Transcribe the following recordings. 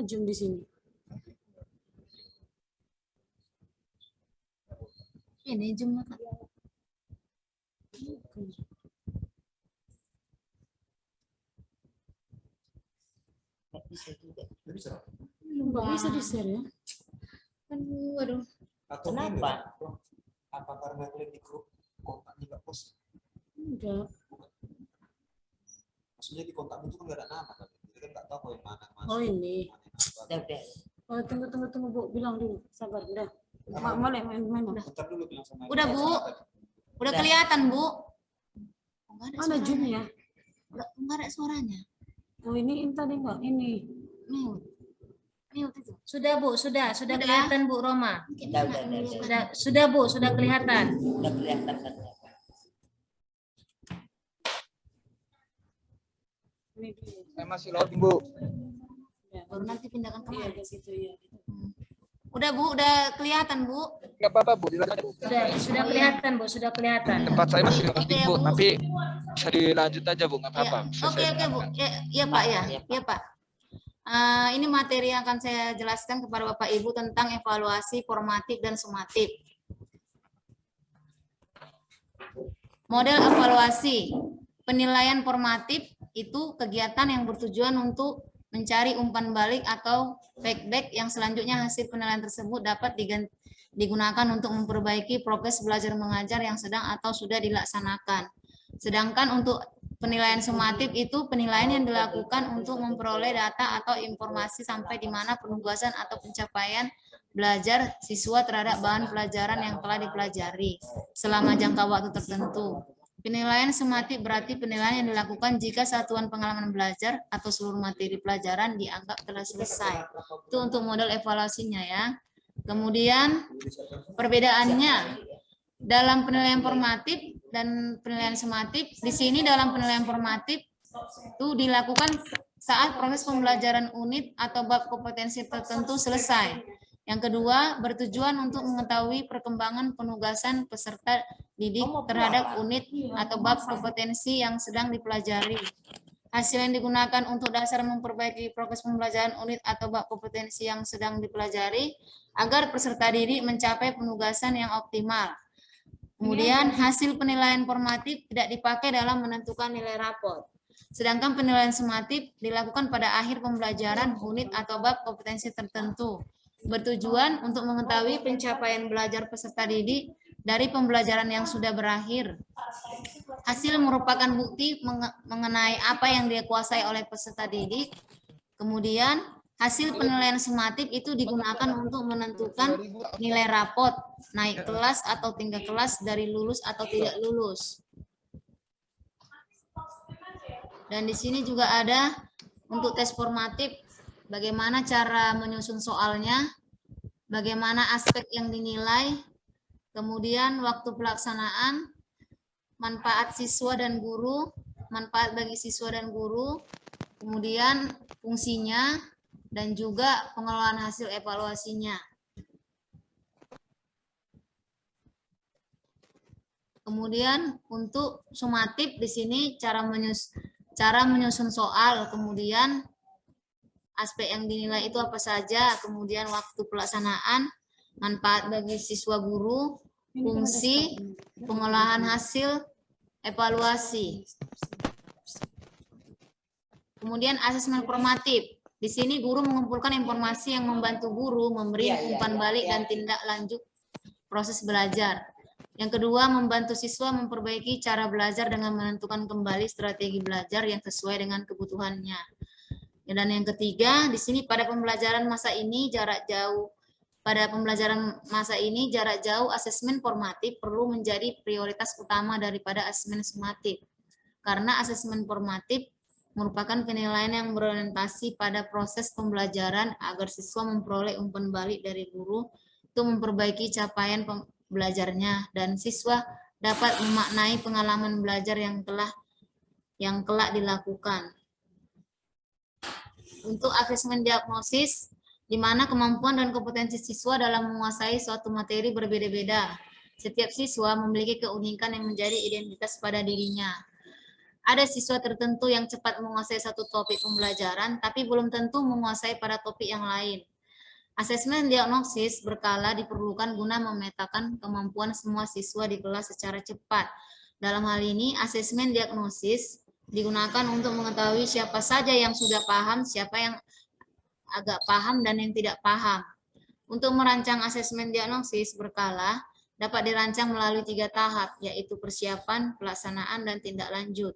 Mana Zoom di sini? Ini Zoom. Nggak bisa di-share ya? Waduh. Atau Kenapa? gini, apa karena kalian di grup kontaknya nggak pos? Enggak. Maksudnya di kontak itu kan nggak ada nama kan? Kita kan nggak tahu yang mana masuk. Oh ini. Udah. Oh tunggu Bu, bilang dulu. Sabar, udah. Boleh main. Bentar dulu bilang sama Udah, dia. Bu. Udah kelihatan, Bu. Mana Zoom ya? Enggak ada suaranya. Oh ini tadi enggak? Ini. Mute itu. Sudah, Bu, sudah kelihatan, Bu Roma. Sudah, Bu, sudah kelihatan. Udah kelihatan kan. Ini dulu. Saya masih loading Bu. Ya, Baru nanti pindahkan iya kemana? ke situ ya. Udah, Bu, udah kelihatan, Bu. Nggak apa-apa Bu, dilanjut. Sudah kelihatan, Bu, sudah kelihatan. Tempat saya masih loading Bu, Bu. tapi bisa dilanjut aja Bu, nggak apa-apa. Ya. Bisa Oke, saya Bu. dengarkan. Ya, Pak ya. Iya, Pak. Ya, Pak. Ini materi yang akan saya jelaskan kepada Bapak Ibu tentang evaluasi formatif dan sumatif. Model evaluasi. Penilaian formatif itu kegiatan yang bertujuan untuk mencari umpan balik atau feedback yang selanjutnya hasil penilaian tersebut dapat digunakan untuk memperbaiki progres belajar mengajar yang sedang atau sudah dilaksanakan. Sedangkan untuk penilaian sumatif itu penilaian yang dilakukan untuk memperoleh data atau informasi sampai di mana penugasan atau pencapaian belajar siswa terhadap bahan pelajaran yang telah dipelajari selama jangka waktu tertentu. Penilaian sumatif berarti penilaian yang dilakukan jika satuan pengalaman belajar atau seluruh materi pelajaran dianggap telah selesai. Itu untuk model evaluasinya ya. Kemudian perbedaannya dalam penilaian formatif dan penilaian sumatif. Di sini dalam penilaian formatif itu dilakukan saat proses pembelajaran unit atau bab kompetensi tertentu selesai. Yang kedua, bertujuan untuk mengetahui perkembangan penugasan peserta didik terhadap unit atau bab kompetensi yang sedang dipelajari. Hasil yang digunakan untuk dasar memperbaiki progres pembelajaran unit atau bab kompetensi yang sedang dipelajari agar peserta didik mencapai penugasan yang optimal. Kemudian hasil penilaian formatif tidak dipakai dalam menentukan nilai rapor. Sedangkan penilaian sumatif dilakukan pada akhir pembelajaran unit atau bab kompetensi tertentu. Bertujuan untuk mengetahui pencapaian belajar peserta didik dari pembelajaran yang sudah berakhir. Hasil merupakan bukti mengenai apa yang dia kuasai oleh peserta didik. Kemudian hasil penilaian sumatif itu digunakan untuk menentukan nilai rapot, naik kelas atau tingkat kelas dari lulus atau tidak lulus. Dan di sini juga ada untuk tes formatif, bagaimana cara menyusun soalnya, bagaimana aspek yang dinilai, kemudian waktu pelaksanaan, manfaat siswa dan guru, manfaat bagi siswa dan guru, kemudian fungsinya, dan juga pengelolaan hasil evaluasinya. Kemudian untuk sumatif di sini cara menyusun soal, kemudian aspek yang dinilai itu apa saja, kemudian waktu pelaksanaan, manfaat bagi siswa guru, fungsi, pengolahan hasil, evaluasi. Kemudian asesmen formatif. Di sini guru mengumpulkan informasi yang membantu guru memberi umpan balik dan tindak lanjut proses belajar. Yang kedua, membantu siswa memperbaiki cara belajar dengan menentukan kembali strategi belajar yang sesuai dengan kebutuhannya. Dan yang ketiga, di sini pada pembelajaran masa ini jarak jauh. Pada pembelajaran masa ini jarak jauh asesmen formatif perlu menjadi prioritas utama daripada asesmen sumatif. Karena asesmen formatif merupakan penilaian yang berorientasi pada proses pembelajaran agar siswa memperoleh umpan balik dari guru untuk memperbaiki capaian belajarnya dan siswa dapat memaknai pengalaman belajar yang kelak dilakukan. Untuk asesmen diagnosis, di mana kemampuan dan kompetensi siswa dalam menguasai suatu materi berbeda-beda. Setiap siswa memiliki keunikan yang menjadi identitas pada dirinya. ada siswa tertentu yang cepat menguasai satu topik pembelajaran, tapi belum tentu menguasai pada topik yang lain. Asesmen diagnosis berkala diperlukan guna memetakan kemampuan semua siswa di kelas secara cepat. Dalam hal ini, asesmen diagnosis digunakan untuk mengetahui siapa saja yang sudah paham, siapa yang agak paham, dan yang tidak paham. Untuk merancang asesmen diagnosis berkala, dapat dirancang melalui 3 tahap, yaitu persiapan, pelaksanaan, dan tindak lanjut.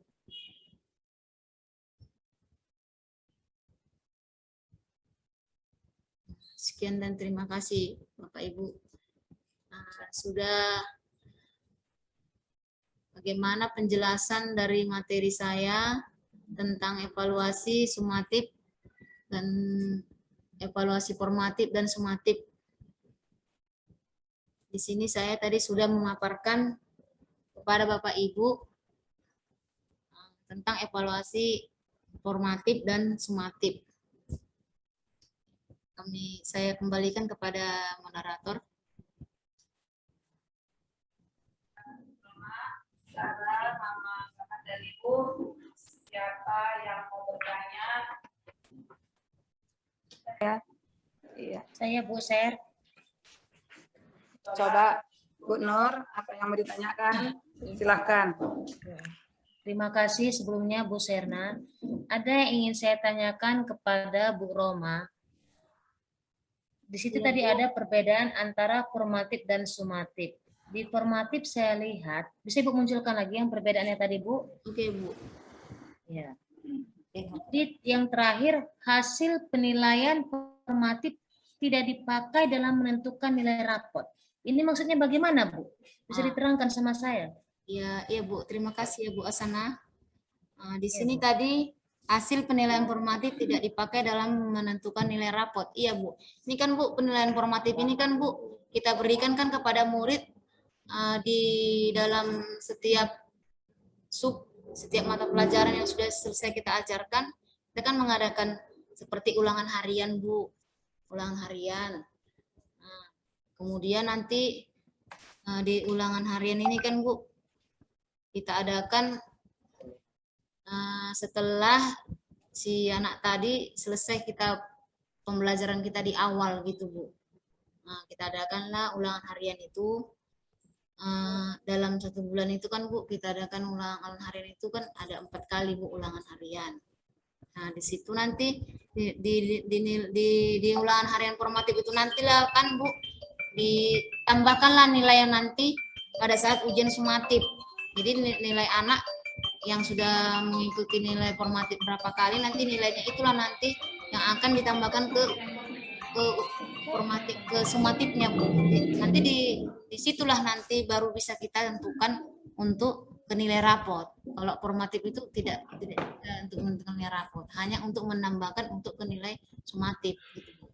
Sekian dan terima kasih Bapak Ibu. Sudah bagaimana penjelasan dari materi saya tentang evaluasi sumatif dan evaluasi formatif dan sumatif. Di sini saya tadi sudah memaparkan kepada Bapak Ibu tentang evaluasi formatif dan sumatif. Saya kembalikan kepada moderator. Nama Bapak dan Ibu, siapa yang mau bertanya? Iya. Saya Bu Ser. Coba Bu Nur, apa yang mau ditanyakan? Silahkan. Terima kasih sebelumnya Bu Serna. Ada yang ingin saya tanyakan kepada Bu Roma. Di situ tadi ada perbedaan antara formatif dan sumatif. Di formatif saya lihat, bisa Ibu munculkan lagi yang perbedaannya tadi Bu? Oke, Bu. Ya. Di yang terakhir, hasil penilaian formatif tidak dipakai dalam menentukan nilai rapot. Ini maksudnya bagaimana, Bu? Bisa diterangkan sama saya? Ya, Bu. Terima kasih ya Bu Asana. Di sini tadi hasil penilaian formatif tidak dipakai dalam menentukan nilai rapot. Iya, Bu. Ini kan Bu, penilaian formatif ini kan Bu, kita berikan kan kepada murid di dalam setiap mata pelajaran yang sudah selesai kita ajarkan, kita kan mengadakan seperti ulangan harian, Bu. Ulangan harian. Kemudian nanti di ulangan harian ini kan Bu, kita adakan setelah si anak tadi selesai kita pembelajaran kita di awal gitu Bu. Kita adakanlah ulangan harian itu dalam 1 bulan itu kan Bu, kita adakan ulangan harian itu kan ada 4 kali Bu ulangan harian. Nah di situ nanti di ulangan harian formatif itu nantilah kan Bu, ditambahkanlah nilai yang nanti pada saat ujian sumatif. Jadi nilai anak yang sudah mengikuti nilai formatif berapa kali, nanti nilainya itulah nanti yang akan ditambahkan ke formatif, ke sumatifnya Bu. Nanti disitulah nanti baru bisa kita tentukan untuk ke nilai rapot. Kalau formatif itu tidak untuk menentukan nilai rapot, hanya untuk menambahkan untuk ke nilai sumatif gitu Bu.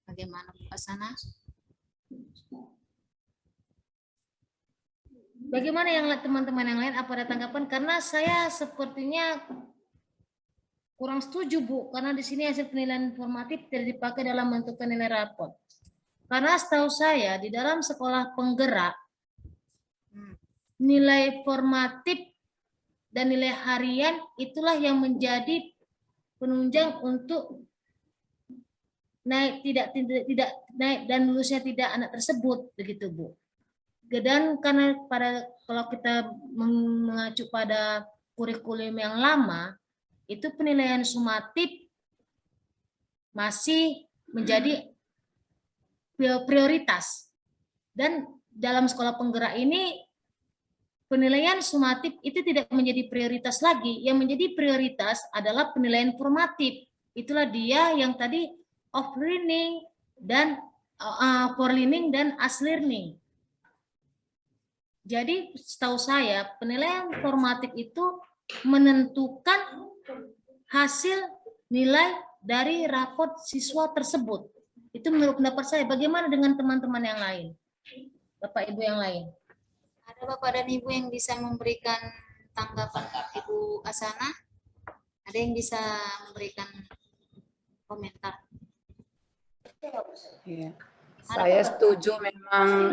Bagaimana Bu Asana? Bagaimana yang teman-teman yang lain, apa ada tanggapan? Karena saya sepertinya kurang setuju Bu, karena di sini hasil penilaian formatif tidak dipakai dalam menentukan nilai rapot. Karena setahu saya di dalam sekolah penggerak nilai formatif dan nilai harian itulah yang menjadi penunjang untuk naik tidak naik dan lulusnya tidak anak tersebut begitu Bu. Dan karena kalau kita mengacu pada kurikulum yang lama, itu penilaian sumatif masih menjadi prioritas. Dan dalam sekolah penggerak ini, penilaian sumatif itu tidak menjadi prioritas lagi. Yang menjadi prioritas adalah penilaian formatif. Itulah dia yang tadi off learning dan for learning dan as learning. Jadi setahu saya penilaian formatif itu menentukan hasil nilai dari rapot siswa tersebut. Itu menurut pendapat saya. Bagaimana dengan teman-teman yang lain? Bapak Ibu yang lain? Ada Bapak dan Ibu yang bisa memberikan tanggapan Ibu Asana? Ada yang bisa memberikan komentar? Iya. Saya setuju memang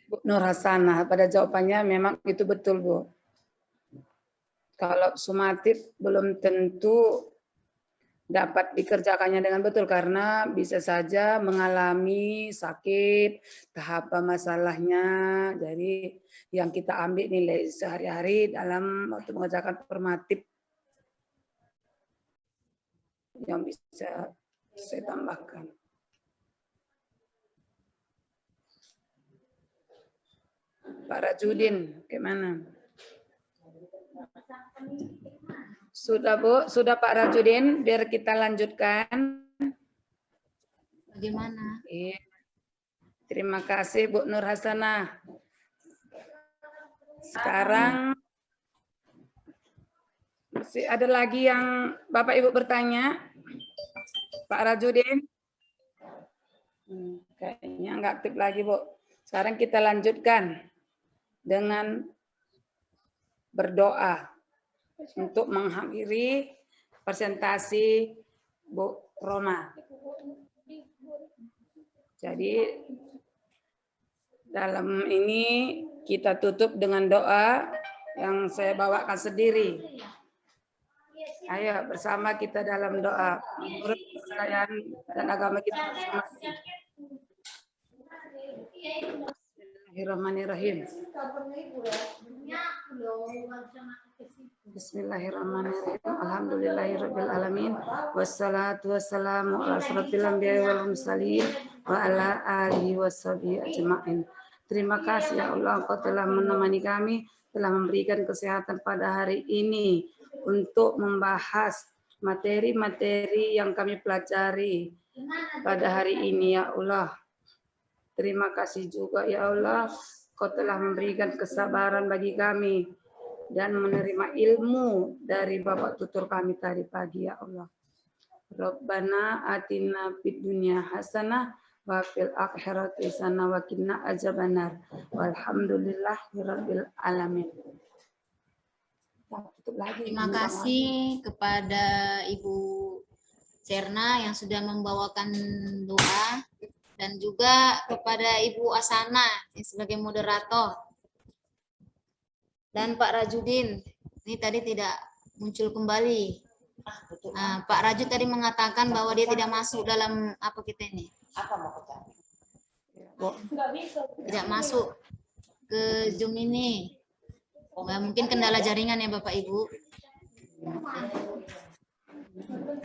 Bu Nur Hasanah, pada jawabannya memang itu betul, Bu. Kalau sumatif belum tentu dapat dikerjakannya dengan betul karena bisa saja mengalami sakit, tahap masalahnya. Jadi yang kita ambil nilai sehari-hari dalam waktu mengerjakan formatif yang bisa saya tambahkan. Pak Rajudin, gimana? Sudah Bu, sudah Pak Rajudin, biar kita lanjutkan. Bagaimana? Iya. Terima kasih Bu Nur Hasanah. Sekarang masih ada lagi yang Bapak Ibu bertanya? Pak Rajudin? Kayaknya nggak aktif lagi, Bu. Sekarang kita lanjutkan dengan berdoa untuk mengakhiri presentasi Bu Roma. Jadi dalam ini kita tutup dengan doa yang saya bawakan sendiri. Ayo bersama kita dalam doa menurut kepercayaan dan agama kita masing-masing. Bismillahirrahmanirrahim. Bismillahirrahmanirrahim. Alhamdulillahirabbil alamin. Wassalatu wassalamu ala asrofil anbiya'i wal mursalin wa ala alihi washabihi ajmain. Terima kasih ya Allah, Engkau telah menemani kami, telah memberikan kesehatan pada hari ini untuk membahas materi-materi yang kami pelajari pada hari ini ya Allah. Terima kasih juga ya Allah, Kau telah memberikan kesabaran bagi kami dan menerima ilmu dari Bapak tutur kami tadi pagi ya Allah. Rabbana atina fid dunya hasanah wa fil akhirati hasanah wa qina adzabannar. Walhamdulillahirabbil alamin. Terima kasih kepada Ibu Cerna yang sudah membawakan doa dan juga kepada Ibu Asana sebagai moderator. Dan Pak Rajudin, ini tadi tidak muncul kembali. Nah, Pak Rajud tadi mengatakan bahwa dia tidak masuk dalam apa kita ini. Tidak masuk ke Zoom ini. Nah, mungkin kendala jaringan ya Bapak Ibu.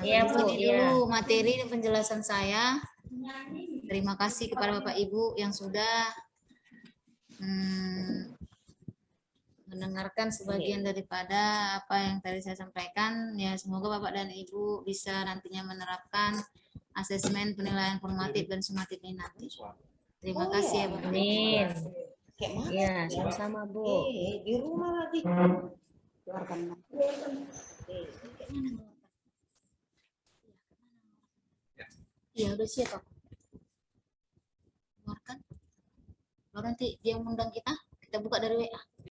Iya Bu, Ini dulu materi dan penjelasan saya. Terima kasih kepada Bapak Ibu yang sudah mendengarkan sebagian daripada apa yang tadi saya sampaikan. Ya, semoga Bapak dan Ibu bisa nantinya menerapkan asesmen penilaian formatif dan sumatif ini nanti. Terima kasih ya Bapak. amin. Iya, sama-sama Bu. Di rumah lagi. Iya, udah siap Pak. Keluarkan. Baru nanti dia mengundang kita buka dari WA.